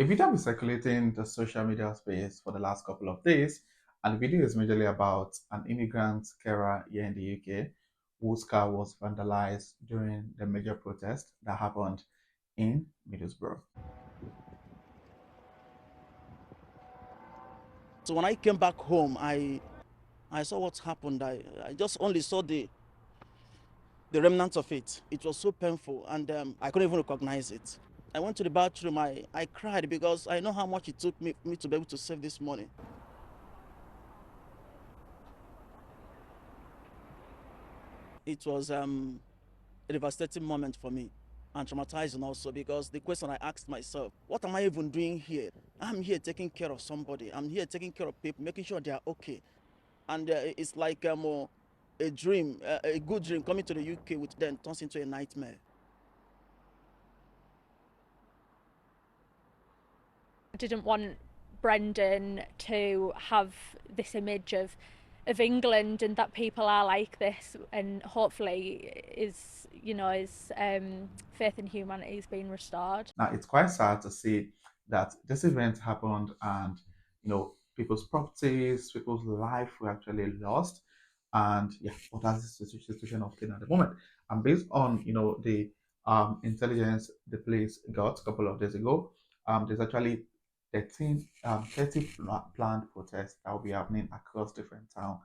A video has been circulating the social media space for the last couple of days, and the video is majorly about an immigrant carer here in the UK whose car was vandalized during the major protest that happened in Middlesbrough. So when I came back home, I saw what happened. I just only saw the remnants of it. It was so painful, and I couldn't even recognize it. I went to the bathroom. I cried because I know how much it took me to be able to save this money. It was a devastating moment for me and traumatizing also, because the question I asked myself, what am I even doing here? I'm here taking care of somebody. I'm here taking care of people, making sure they are okay. And it's like a dream, a good dream coming to the UK, which then turns into a nightmare. I didn't want Brendan to have this image of England and that people are like this, and hopefully his faith in humanity is being restored. Now, it's quite sad to see that this event happened and, people's properties, people's life were actually lost. And yeah, what has the situation of thing at the moment? And based on, the intelligence the police got a couple of days ago, there's actually 30 planned protests that will be happening across different towns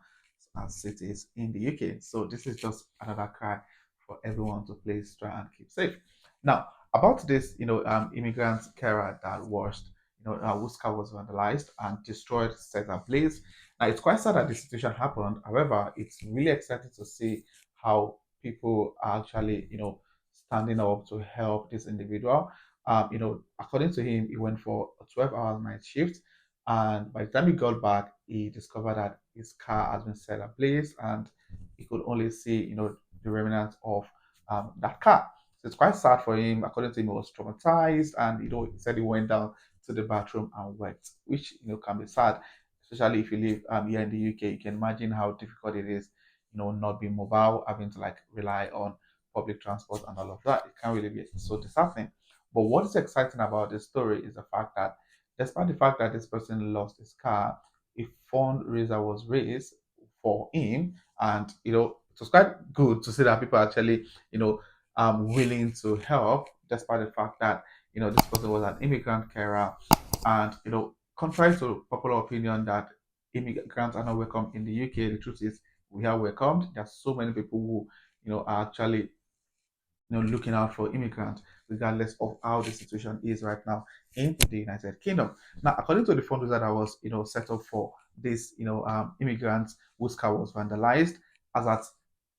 and cities in the UK. So this is just another cry for everyone to please try and keep safe. Now, about this, immigrant carer that was, whose car was vandalized and destroyed, set ablaze. Now, it's quite sad that this situation happened. However, it's really exciting to see how people are actually, standing up to help this individual. According to him, he went for a 12-hour night shift, and by the time he got back, he discovered that his car has been set ablaze, and he could only see, the remnants of that car. So it's quite sad for him. According to him, he was traumatized, and he said he went down to the bathroom and wept, which can be sad, especially if you live here in the UK. You can imagine how difficult it is, not being mobile, having to like rely on public transport and all of that. It can't really be so disheartening. But what is exciting about this story is the fact that, despite the fact that this person lost his car, a fundraiser was raised for him, and it was quite good to see that people actually, willing to help, despite the fact that this person was an immigrant carer, and contrary to popular opinion that immigrants are not welcome in the UK, the truth is we are welcomed. There's so many people who are actually looking out for immigrants, regardless of how the situation is right now in the United Kingdom. Now, according to the fundraiser that was, set up for this, immigrants whose car was vandalized, as at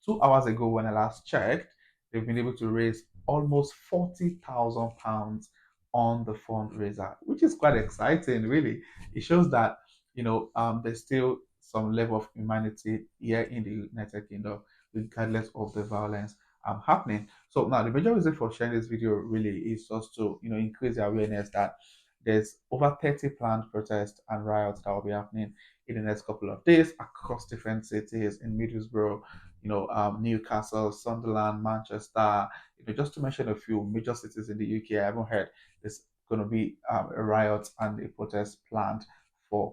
2 hours ago when I last checked, they've been able to raise almost £40,000 on the fundraiser, which is quite exciting, really. It shows that, there's still some level of humanity here in the United Kingdom, regardless of the violence happening. So now the major reason for sharing this video really is just to increase the awareness that there's over 30 planned protests and riots that will be happening in the next couple of days across different cities in Middlesbrough, Newcastle, Sunderland, Manchester, just to mention a few major cities in the UK. I haven't heard there's going to be a riot and a protest planned for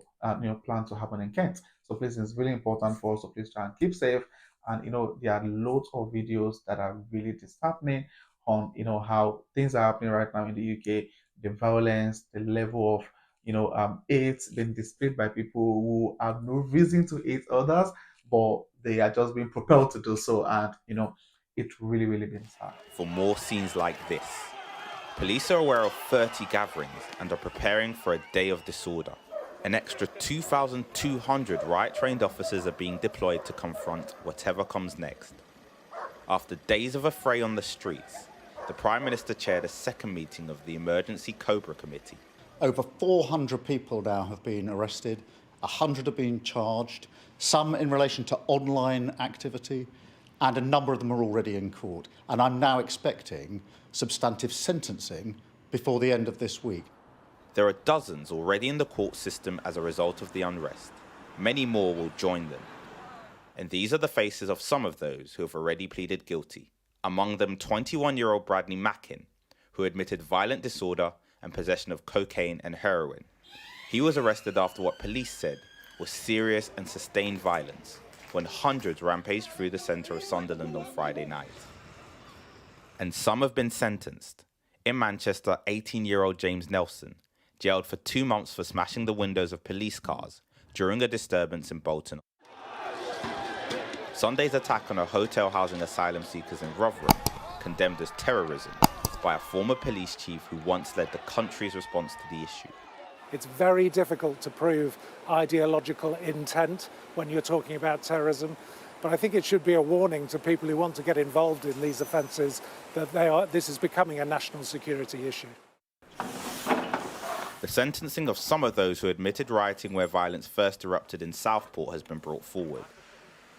planned to happen in Kent. So please, it's really important for us to please try and keep safe. And there are loads of videos that are really disheartening on how things are happening right now in the UK, the violence, the level of hate being displayed by people who have no reason to hate others, but they are just being propelled to do so, and it really really been sad. For more scenes like this, police are aware of 30 gatherings and are preparing for a day of disorder. An extra 2,200 riot-trained officers are being deployed to confront whatever comes next. After days of a fray on the streets, the Prime Minister chaired a second meeting of the Emergency Cobra Committee. Over 400 people now have been arrested, 100 have been charged, some in relation to online activity, and a number of them are already in court. And I'm now expecting substantive sentencing before the end of this week. There are dozens already in the court system as a result of the unrest. Many more will join them. And these are the faces of some of those who have already pleaded guilty. Among them 21-year-old Bradley Mackin, who admitted violent disorder and possession of cocaine and heroin. He was arrested after what police said was serious and sustained violence when hundreds rampaged through the centre of Sunderland on Friday night. And some have been sentenced. In Manchester, 18-year-old James Nelson jailed for 2 months for smashing the windows of police cars during a disturbance in Bolton. Sunday's attack on a hotel housing asylum seekers in Rotherham, condemned as terrorism by a former police chief who once led the country's response to the issue. It's very difficult to prove ideological intent when you're talking about terrorism, but I think it should be a warning to people who want to get involved in these offences that this is becoming a national security issue. The sentencing of some of those who admitted rioting where violence first erupted in Southport has been brought forward.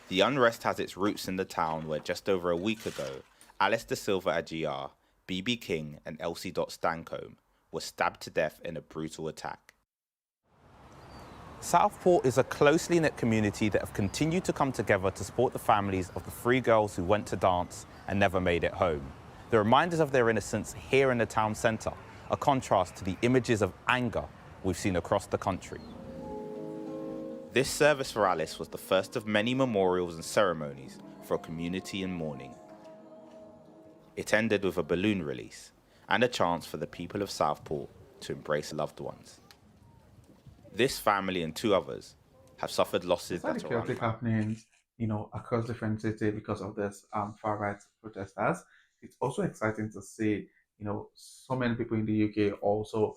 The unrest has its roots in the town where just over a week ago, Alice De Silva Aguiar, BB King and Elsie Stancombe were stabbed to death in a brutal attack. Southport is a closely knit community that have continued to come together to support the families of the 3 girls who went to dance and never made it home. The reminders of their innocence here in the town centre, a contrast to the images of anger we've seen across the country. This service for Alice was the first of many memorials and ceremonies for a community in mourning. It ended with a balloon release and a chance for the people of Southport to embrace loved ones. This family and 2 others have suffered losses that are chaotic happenings, across different cities because of this far-right protesters. It's also exciting to see, so many people in the UK also,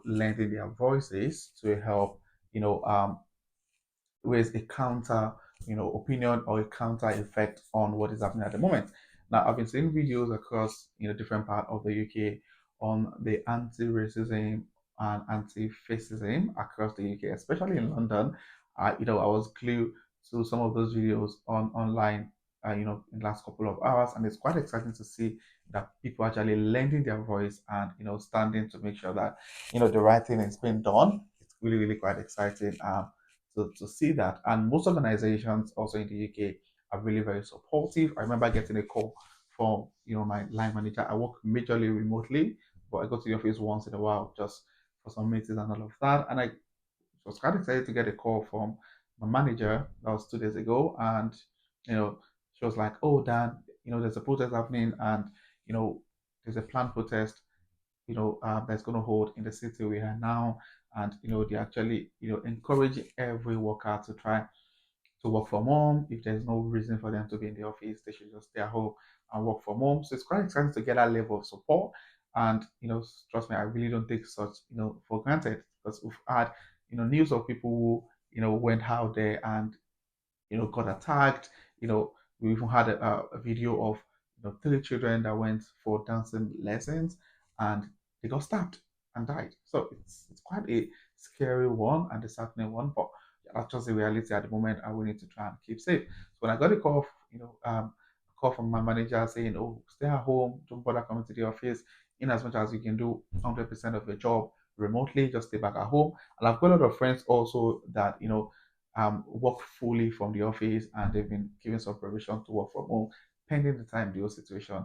lending their voices to help, raise a counter, opinion or a counter effect on what is happening at the moment. Now, I've been seeing videos across, different parts of the UK on the anti-racism and anti-fascism across the UK, especially in London. I was glued to some of those videos online, in the last couple of hours, and it's quite exciting to see that people actually lending their voice and standing to make sure that the right thing is being done. It's really, really quite exciting to see that. And most organizations also in the UK are really very supportive. I remember getting a call from my line manager. I work majorly remotely, but I go to the office once in a while just for some meetings and all of that. And I was quite excited to get a call from my manager. That was 2 days ago, and she was like, "Oh, Dan, there's a protest happening, and there's a planned protest, that's going to hold in the city we are now, and they actually encourage every worker to try to work from home. If there's no reason for them to be in the office, they should just stay at home and work from home." So it's quite exciting to get that level of support. And trust me, I really don't take such for granted, because we've had news of people who went out there and got attacked. We even had a video of 3 children that went for dancing lessons and they got stabbed and died. So it's quite a scary one and disheartening one, but that's just the reality at the moment, and we need to try and keep safe. So when I got a call, a call from my manager saying, "Oh, stay at home, don't bother coming to the office. In as much as you can do 100% of your job remotely, just stay back at home." And I've got a lot of friends also that work fully from the office, and they've been given some permission to work from home pending the time the whole situation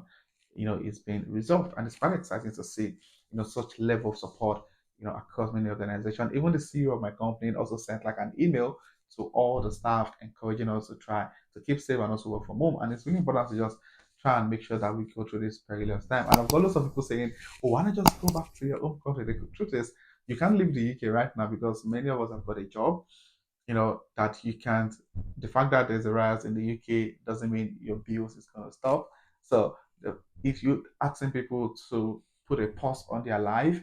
is being resolved. And it's quite exciting to see such level of support across many organizations. Even the CEO of my company also sent like an email to all the staff encouraging us to try to keep safe and also work from home. And it's really important to just try and make sure that we go through this perilous time. And I've got lots of people saying, "Oh, why not just go back to your home country?" The truth is, you can't leave the UK right now because many of us have got a job, that you can't. The fact that there's a riot in the UK doesn't mean your bills is going to stop. So if you're asking people to put a pause on their life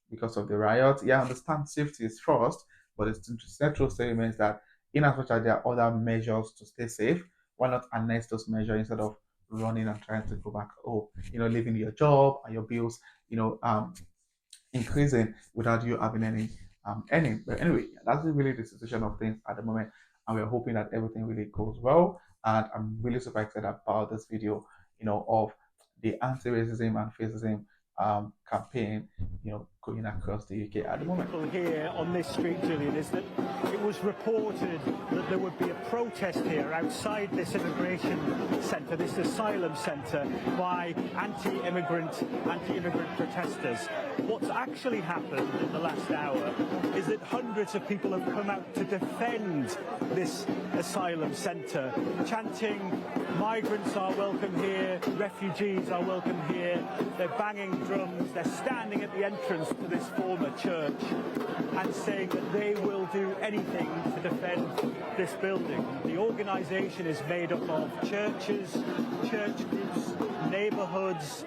because of the riot, yeah, I understand safety is first, but it's central statements that in as much as there are other measures to stay safe, why not annex those measures instead of running and trying to go back, leaving your job and your bills, increasing without you having any. But anyway, that's really the situation of things at the moment, and we're hoping that everything really goes well. And I'm really super excited about this video, of the anti-racism and fascism campaign, going across the UK at the moment. Here on this street, Julian, is that it was reported that there would be a protest here outside this immigration centre, this asylum centre, by anti-immigrant protesters. What's actually happened in the last hour is that hundreds of people have come out to defend this asylum centre, chanting, "Migrants are welcome here, refugees are welcome here." They're banging drums, they're standing at the entrance to this former church and saying that they will do anything to defend this building. The organisation is made up of churches, church groups, neighbourhoods,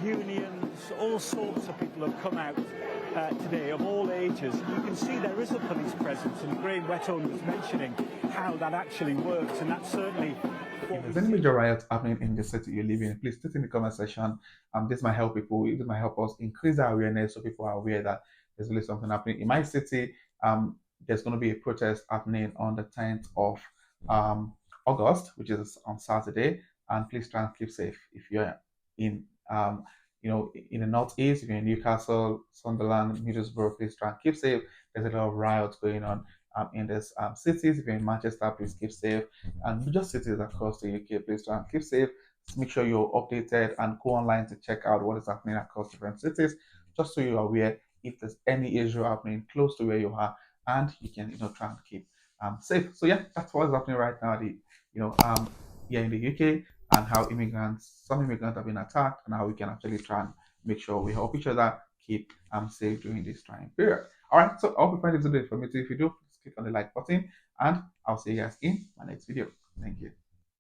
unions, all sorts of people have come out today of all ages. You can see there is a police presence, and Graham Wetton was mentioning how that actually works, and that's certainly if there's any major riots happening in the city you live in, please put in the comment section. This might help people. This might help us increase our awareness so people are aware that there's really something happening in my city. There's going to be a protest happening on the 10th of August, which is on Saturday. And please try and keep safe if you're in in the northeast. If you're in Newcastle, Sunderland, Middlesbrough, please try and keep safe. There's a lot of riots going on in these cities. If you're in Manchester, please keep safe. And just cities across the UK, please try and keep safe. Just make sure you're updated and go online to check out what is happening across different cities, just so you're aware if there's any issue happening close to where you are, and you can try and keep safe. So yeah, that's what's happening right now. Here in the UK, and how some immigrants have been attacked, and how we can actually try and make sure we help each other keep safe during this trying period. All right, so I hope you find this video informative. If you do, please click on the like button, and I'll see you guys in my next video. Thank you.